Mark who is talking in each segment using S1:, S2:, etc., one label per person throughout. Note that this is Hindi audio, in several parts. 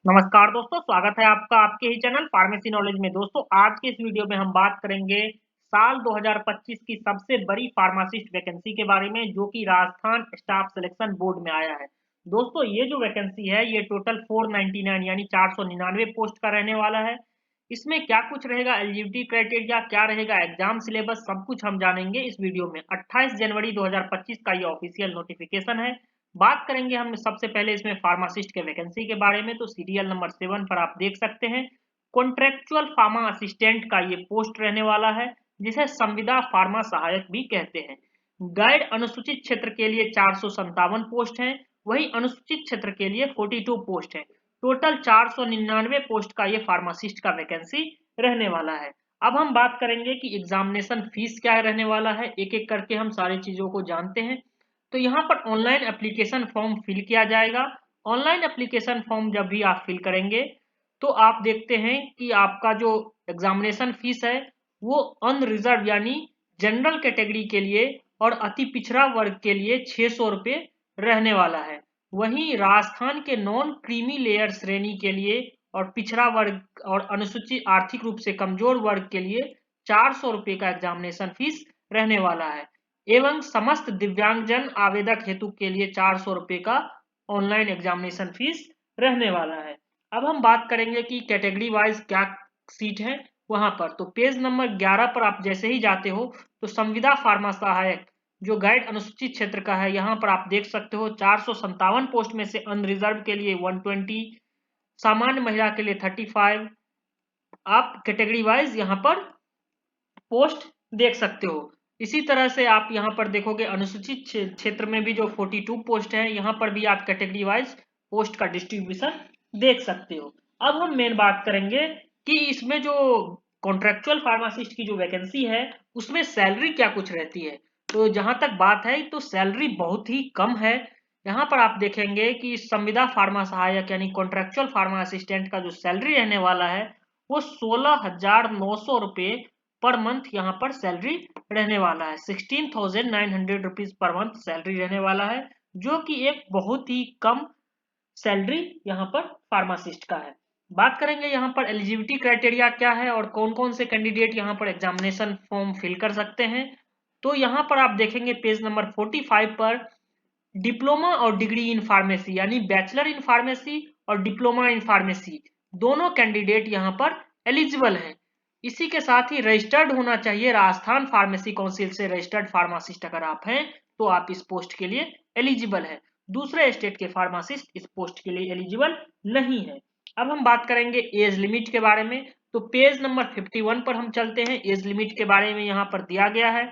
S1: नमस्कार दोस्तों, स्वागत है आपका आपके ही चैनल फार्मेसी नॉलेज में। दोस्तों, आज के इस वीडियो में हम बात करेंगे साल 2025 की सबसे बड़ी फार्मासिस्ट वैकेंसी के बारे में, जो कि राजस्थान स्टाफ सिलेक्शन बोर्ड में आया है। दोस्तों, ये जो वैकेंसी है ये टोटल 499 यानी 499 पोस्ट का रहने वाला है। इसमें क्या कुछ रहेगा, एलिजिबिलिटी क्राइटेरिया क्या रहेगा, एग्जाम सिलेबस, सब कुछ हम जानेंगे इस वीडियो में। 28 जनवरी 2025 का ये ऑफिशियल नोटिफिकेशन है। बात करेंगे हम सबसे पहले इसमें फार्मासिस्ट के वैकेंसी के बारे में। तो सीरियल नंबर 7 पर आप देख सकते हैं, कॉन्ट्रेक्चुअल फार्मा असिस्टेंट का ये पोस्ट रहने वाला है, जिसे संविदा फार्मा सहायक भी कहते हैं। गाइड अनुसूचित क्षेत्र के लिए 457 पोस्ट हैं, वही अनुसूचित क्षेत्र के लिए 42 पोस्ट हैं। टोटल 499 पोस्ट का ये फार्मासिस्ट का वैकेंसी रहने वाला है। अब हम बात करेंगे कि एग्जामिनेशन फीस क्या रहने वाला है, एक एक करके हम सारी चीजों को जानते हैं। तो यहाँ पर ऑनलाइन एप्लीकेशन फॉर्म फिल किया जाएगा। ऑनलाइन एप्लीकेशन फॉर्म जब भी आप फिल करेंगे तो आप देखते हैं कि आपका जो एग्जामिनेशन फीस है वो अनरिजर्व यानी जनरल कैटेगरी के लिए और अति पिछड़ा वर्ग के लिए 600 रुपये रहने वाला है। वहीं राजस्थान के नॉन क्रीमी लेयर श्रेणी के लिए और पिछड़ा वर्ग और अनुसूचित आर्थिक रूप से कमजोर वर्ग के लिए 400 रुपये का एग्जामिनेशन फीस रहने वाला है। एवं समस्त दिव्यांगजन आवेदक हेतु के लिए 400 रुपये का ऑनलाइन एग्जामिनेशन फीस रहने वाला है। अब हम बात करेंगे कि कैटेगरी वाइज क्या सीट है वहां पर। तो पेज नंबर 11 पर आप जैसे ही जाते हो तो संविदा फार्मा सहायक जो गाइड अनुसूचित क्षेत्र का है, यहाँ पर आप देख सकते हो 457 पोस्ट में से अनरिजर्व के लिए 120, सामान्य महिला के लिए 35। आप कैटेगरी वाइज यहाँ पर पोस्ट देख सकते हो। इसी तरह से आप यहाँ पर देखोगे अनुसूचित क्षेत्र में भी जो 42 पोस्ट है, यहाँ पर भी आप कैटेगरी वाइज पोस्ट का डिस्ट्रीब्यूशन देख सकते हो। अब हम मेन बात करेंगे कि इसमें जो कॉन्ट्रेक्चुअल फार्मासिस्ट की जो वैकेंसी है उसमें सैलरी क्या कुछ रहती है। तो जहां तक बात है तो सैलरी बहुत ही कम है। यहाँ पर आप देखेंगे कि संविदा फार्मा सहायक यानी कॉन्ट्रेक्चुअल फार्मा असिस्टेंट का जो सैलरी रहने वाला है वो 16,900 रुपये पर मंथ यहाँ पर सैलरी रहने वाला है। 16,900 रुपीज पर मंथ सैलरी रहने वाला है, जो कि एक बहुत ही कम सैलरी यहाँ पर फार्मासिस्ट का है। बात करेंगे यहाँ पर एलिजिबिलिटी क्राइटेरिया क्या है और कौन कौन से कैंडिडेट यहाँ पर एग्जामिनेशन फॉर्म फिल कर सकते हैं। तो यहाँ पर आप देखेंगे पेज नंबर 45 पर डिप्लोमा और डिग्री इन फार्मेसी यानी बैचलर इन फार्मेसी और डिप्लोमा इन फार्मेसी दोनों कैंडिडेट यहाँ पर एलिजिबल हैं। इसी के साथ ही रजिस्टर्ड होना चाहिए राजस्थान फार्मेसी काउंसिल से रजिस्टर्ड फार्मासिस्ट अगर आप हैं तो आप इस पोस्ट के लिए एलिजिबल है। दूसरे स्टेट के फार्मासिस्ट इस पोस्ट के लिए एलिजिबल नहीं है। अब हम बात करेंगे एज लिमिट के बारे में। तो पेज नंबर 51 पर हम चलते हैं। एज लिमिट के बारे में यहाँ पर दिया गया है।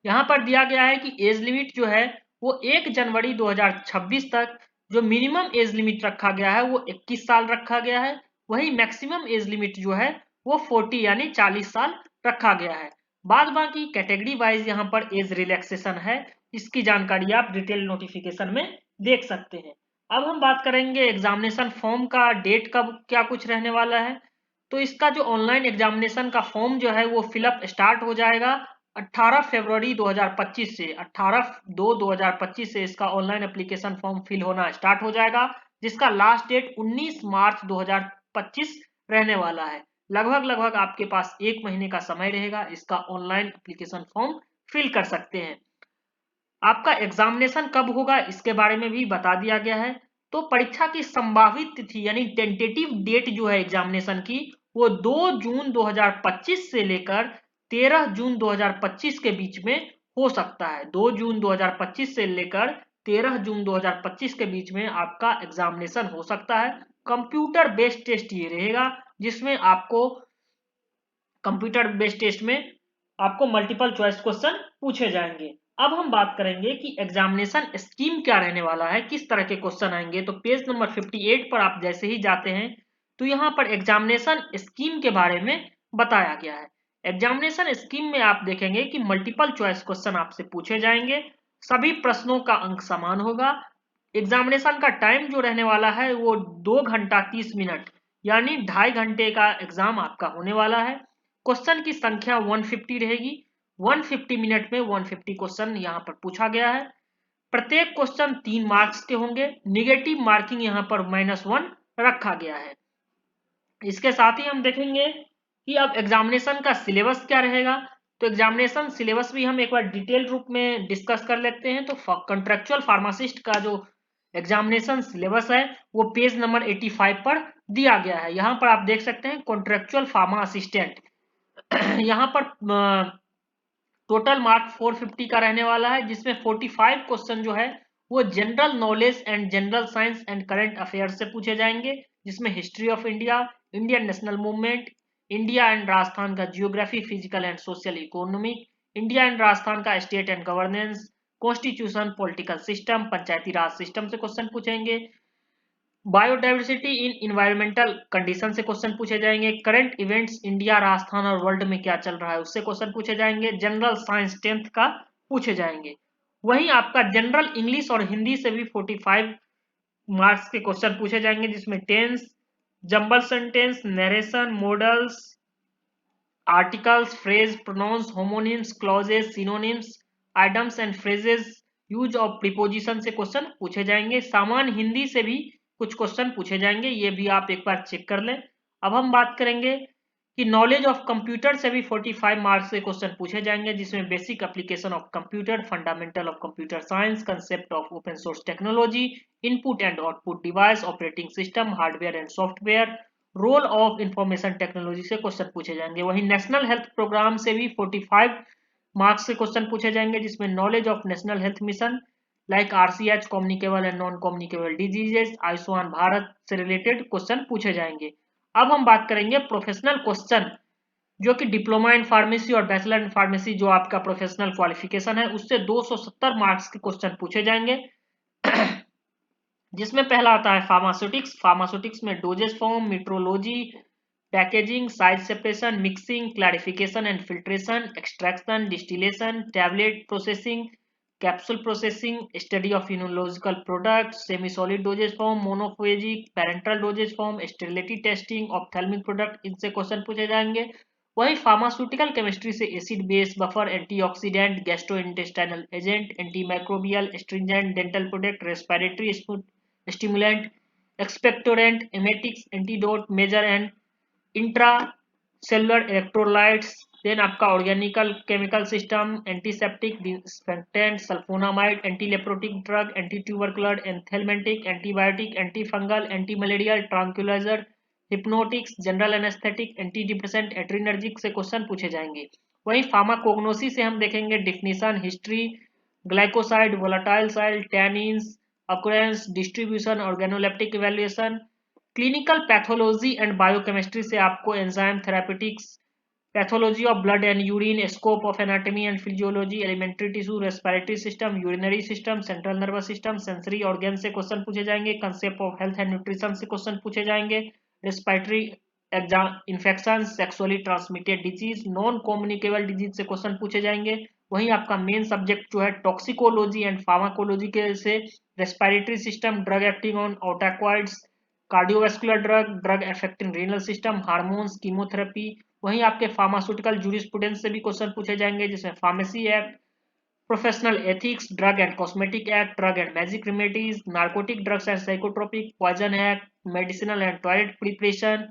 S1: यहाँ पर दिया गया है कि एज लिमिट जो है वो 1 जनवरी 2026 तक जो मिनिमम एज लिमिट रखा गया है वो 21 साल रखा गया है। वही मैक्सिमम एज लिमिट जो है वो 40 यानी 40 साल रखा गया है। बाद बाकी कैटेगरी वाइज यहाँ पर एज रिलैक्सेशन है, इसकी जानकारी आप डिटेल नोटिफिकेशन में देख सकते हैं। अब हम बात करेंगे एग्जामिनेशन फॉर्म का डेट कब क्या कुछ रहने वाला है। तो इसका जो ऑनलाइन एग्जामिनेशन का फॉर्म जो है वो फिलअप स्टार्ट हो जाएगा 18 फरवरी 2025 से। 18/2/2025 से इसका ऑनलाइन एप्लीकेशन फॉर्म फिल होना स्टार्ट हो जाएगा, जिसका लास्ट डेट 19 मार्च 2025 रहने वाला है। लगभग लगभग आपके पास 1 महीने का समय रहेगा, इसका ऑनलाइन एप्लीकेशन फॉर्म फिल कर सकते हैं। आपका एग्जामिनेशन कब होगा इसके बारे में भी बता दिया गया है। तो परीक्षा की संभावित तिथि यानी टेंटेटिव डेट जो है एग्जामिनेशन की वो 2 जून 2025 से लेकर 13 जून 2025 के बीच में हो सकता है। 2 जून 2025 से लेकर 13 जून 2025 के बीच में आपका एग्जामिनेशन हो सकता है। कंप्यूटर बेस्ड टेस्ट ये रहेगा, जिसमें आपको कंप्यूटर बेस्ड टेस्ट में आपको मल्टीपल चॉइस क्वेश्चन पूछे जाएंगे। अब हम बात करेंगे कि एग्जामिनेशन स्कीम क्या रहने वाला है, किस तरह के क्वेश्चन आएंगे। तो पेज नंबर 58 पर आप जैसे ही जाते हैं तो यहाँ पर एग्जामिनेशन स्कीम के बारे में बताया गया है। एग्जामिनेशन स्कीम में आप देखेंगे कि मल्टीपल चॉइस क्वेश्चन आपसे पूछे जाएंगे। सभी प्रश्नों का अंक समान होगा। एग्जामिनेशन का टाइम जो रहने वाला है वो 2 घंटा 30 मिनट यानी 2.5 घंटे का एग्जाम आपका होने वाला है। क्वेश्चन की संख्या 150 रहेगी। 150 मिनट में 150 क्वेश्चन यहाँ पर पूछा गया है। प्रत्येक क्वेश्चन 3 मार्क्स के होंगे। निगेटिव मार्किंग यहाँ पर -1 रखा गया है। इसके साथ ही हम देखेंगे कि अब एग्जामिनेशन का सिलेबस क्या रहेगा। तो एग्जामिनेशन सिलेबस भी हम एक बार डिटेल रूप में डिस्कस कर लेते हैं। तो कॉन्ट्रेक्चुअल फार्मासिस्ट का जो एग्जामिनेशन सिलेबस है वो पेज नंबर 85 पर दिया गया है। यहाँ पर आप देख सकते हैं कॉन्ट्रेक्चुअल फार्मा असिस्टेंट। यहाँ पर टोटल मार्क 450 का रहने वाला है, जिसमें 45 क्वेश्चन जो है वो general knowledge and general science and current affairs से पूछे जाएंगे, जिसमें history of India, Indian national movement, India and Rajasthan का geography, physical and social economic, India and Rajasthan का state and governance, constitution, political system, panchayati raj system से क्वेश्चन पूछेंगे। बायोडाइवर्सिटी इन इन्वायरमेंटल कंडीशन से क्वेश्चन पूछे जाएंगे। करंट इवेंट्स इंडिया, राजस्थान और वर्ल्ड में क्या चल रहा है उससे क्वेश्चन पूछे जाएंगे। जनरल साइंस 10th का पूछे जाएंगे। वहीं आपका जनरल इंग्लिश और हिंदी से भी 45 मार्क्स के क्वेश्चन पूछे जाएंगे, जिसमें tense, jumble sentence, narration, modals, articles, phrase, pronouns, homonyms, clauses, synonyms, items and phrases, use of preposition से क्वेश्चन पूछे जाएंगे। सामान्य हिंदी से भी कुछ क्वेश्चन पूछे जाएंगे, ये भी आप एक बार चेक कर लें। अब हम बात करेंगे कि नॉलेज ऑफ कंप्यूटर से भी 45 मार्क्स के क्वेश्चन पूछे जाएंगे, जिसमें basic application of computer, fundamental of computer science, concept of open source technology, input and output device, operating system, hardware and software, role of information technology से क्वेश्चन पूछे जाएंगे। वहीं नेशनल हेल्थ प्रोग्राम से भी 45 मार्क्स के क्वेश्चन पूछे जाएंगे, जिसमें knowledge of national health mission like RCH, communicable and non communicable diseases, Ayushman Bharat से रिलेटेड क्वेश्चन पूछे जाएंगे। अब हम बात करेंगे प्रोफेशनल क्वेश्चन, जो कि डिप्लोमा इन फार्मेसी और बैचलर इन फार्मेसी जो आपका प्रोफेशनल क्वालिफिकेशन है उससे 270 मार्क्स के क्वेश्चन पूछे जाएंगे। जिसमें पहला आता है फार्मास्यूटिक्स। फार्मास्यूटिक्स में dosage form, metrology, packaging, size separation, mixing, clarification and filtration, extraction, distillation, tablet processing, capsule processing, study of immunological product, semi solid dosage form, monophasic, parenteral dosage form, sterility testing, ophthalmic product, इनसे क्वेश्चन पूछे जाएंगे। वही फार्मास्यूटिकल केमिस्ट्री से acid base, buffer, antioxidant, gastrointestinal agent, antimicrobial, astringent, dental product, respiratory stimulant, expectorant, emetics, antidote, major and intra cellular electrolytes, then आपका ऑर्गेनिकल chemical system, antiseptic, disinfectant, sulphonamide, antileprotic drug, anti tubercular, anthelmintic, antibiotic, anti fungal, anti malarial, tranquilliser, hypnotics, general anaesthetic, anti depressant, adrenergic से क्वेश्चन पूछे जाएंगे। वहीं फार्माकोग्नोसी से हम देखेंगे definition, history, glycoside, volatile side, tannins, अक्रेंस, distribution, organoleptic evaluation, clinical pathology and biochemistry से आपको enzyme therapeutics, pathology of blood and urine, scope of anatomy and physiology, alimentary tissue, respiratory system, urinary system, central nervous system, sensory organ से क्वेश्चन पूछे जाएंगे। Concept of health and nutrition से क्वेश्चन पूछे जाएंगे। Respiratory infection, sexually transmitted disease, non communicable disease से क्वेश्चन पूछे जाएंगे। वहीं आपका मेन सब्जेक्ट जो है टॉक्सिकोलॉजी एंड फार्माकोलॉजी के से respiratory system, drug acting on autacoids, cardiovascular drug, drug affecting renal system, hormones, chemotherapy. वहीं आपके फार्मास्यूटिकल जूरिस्प्रूडेंस से भी क्वेश्चन पूछे जाएंगे, जिसमें pharmacy act, professional ethics, drug and cosmetic act, drug and magic remedies, narcotic drugs and psychotropic, poison act, medicinal and toilet preparation,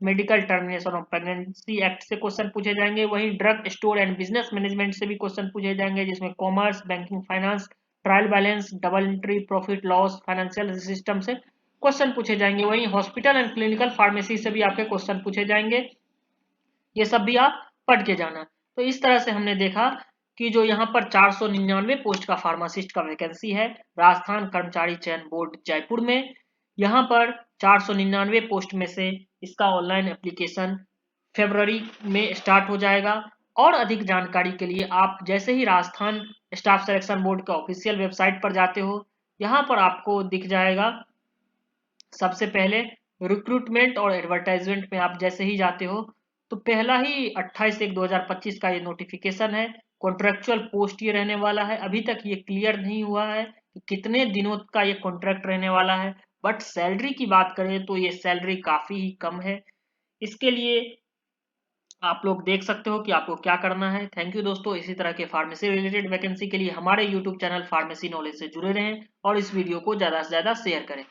S1: medical termination of pregnancy act से क्वेश्चन पूछे जाएंगे। वहीं drug store and business management से भी क्वेश्चन पूछे जाएंगे, जिसमें commerce, banking, finance, trial balance, double entry, profit loss, financial system से क्वेश्चन पूछे जाएंगे। वहीं हॉस्पिटल एंड क्लिनिकल फार्मेसी से भी आपके क्वेश्चन पूछे जाएंगे। ये सब भी आप पढ़ के जाना। तो इस तरह से हमने देखा कि जो यहाँ पर 499 पोस्ट का फार्मासिस्ट का वैकेंसी है राजस्थान कर्मचारी चयन बोर्ड जयपुर में, यहाँ पर 499 पोस्ट में से इसका ऑनलाइन एप्लीकेशन फरवरी में स्टार्ट हो जाएगा। और अधिक जानकारी के लिए आप जैसे ही राजस्थान स्टाफ सिलेक्शन बोर्ड का ऑफिशियल वेबसाइट पर जाते हो, यहाँ पर आपको दिख जाएगा सबसे पहले रिक्रूटमेंट और एडवर्टाइजमेंट में आप जैसे ही जाते हो तो पहला ही 28/1/2025 का ये नोटिफिकेशन है। कॉन्ट्रेक्चुअल पोस्ट ये रहने वाला है। अभी तक ये क्लियर नहीं हुआ है कि कितने दिनों का ये कॉन्ट्रैक्ट रहने वाला है, बट सैलरी की बात करें तो ये सैलरी काफी ही कम है। इसके लिए आप लोग देख सकते हो कि आपको क्या करना है। थैंक यू दोस्तों। इसी तरह के फार्मेसी रिलेटेड वैकेंसी के लिए हमारे यूट्यूब चैनल फार्मेसी नॉलेज से जुड़े रहें और इस वीडियो को ज़्यादा से ज़्यादा शेयर करें।